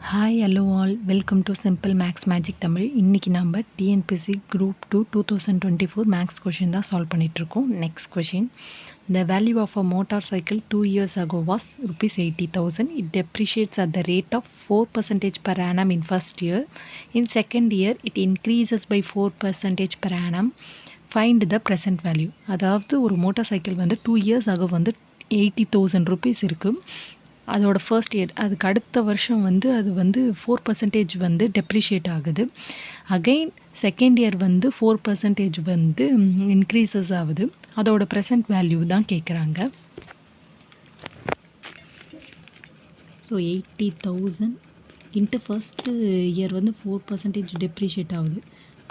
Hi hello all welcome to simple maths magic Tamil. இன்றைக்கி நம்ம TNPSC group 2 2024 maths question தான் solve பண்ணிகிட்ருக்கோம். Next question, the value of a motor cycle 2 years ago was ₹80,000. It depreciates at the rate of 4% per annum in first year. In second year, it increases by 4% per annum. Find the present value. அதாவது ஒரு motor cycle வந்து 2 years ஆக வந்து ₹80,000 இருக்குது. அதோட first year, அதுக்கு அடுத்த வருஷம் வந்து அது வந்து 4% வந்து டெப்ரிஷியேட் ஆகுது. அகெயின் செகண்ட் இயர் வந்து 4% வந்து இன்க்ரீசஸ் ஆகுது. அதோட ப்ரெசன்ட் வேல்யூ தான் கேட்குறாங்க. ஸோ 80,000 இன்ட்டு ஃபஸ்ட்டு இயர் வந்து 4% டெப்ரிஷியேட் ஆகுது.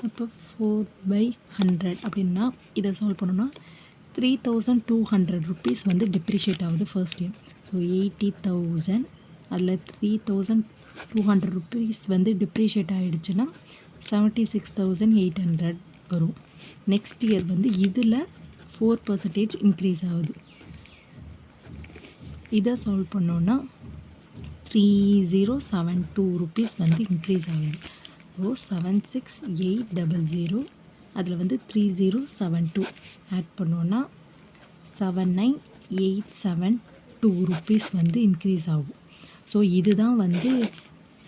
அப்போ 4/100 அப்படின்னா இதை சால்வ் பண்ணோன்னா ₹3,200 வந்து டெப்ரிஷியேட் ஆகுது ஃபர்ஸ்ட் இயர். ஸோ 80,000 அதில் ₹3,200 வந்து டிப்ரிஷியேட் ஆகிடுச்சுன்னா 76,800 வரும். நெக்ஸ்ட் இயர் வந்து இதில் 4% இன்க்ரீஸ் ஆகுது. இதை சால்வ் பண்ணோன்னா ₹3072 வந்து இன்க்ரீஸ் ஆகுது. ஸோ 76,800 அதில் வந்து 3072 ஆட் பண்ணோன்னா ₹79,872 வந்து இன்க்ரீஸ் ஆகும். ஸோ இதுதான் வந்து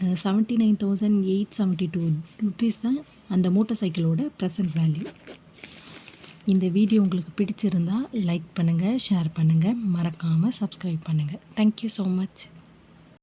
₹79,872 தான் அந்த மோட்டார் சைக்கிளோட ப்ரெசன்ட் வேல்யூ. இந்த வீடியோ உங்களுக்கு பிடிச்சிருந்தால் லைக் பண்ணுங்கள், ஷேர் பண்ணுங்கள், மறக்காமல் சப்ஸ்கிரைப் பண்ணுங்கள். Thank you so much.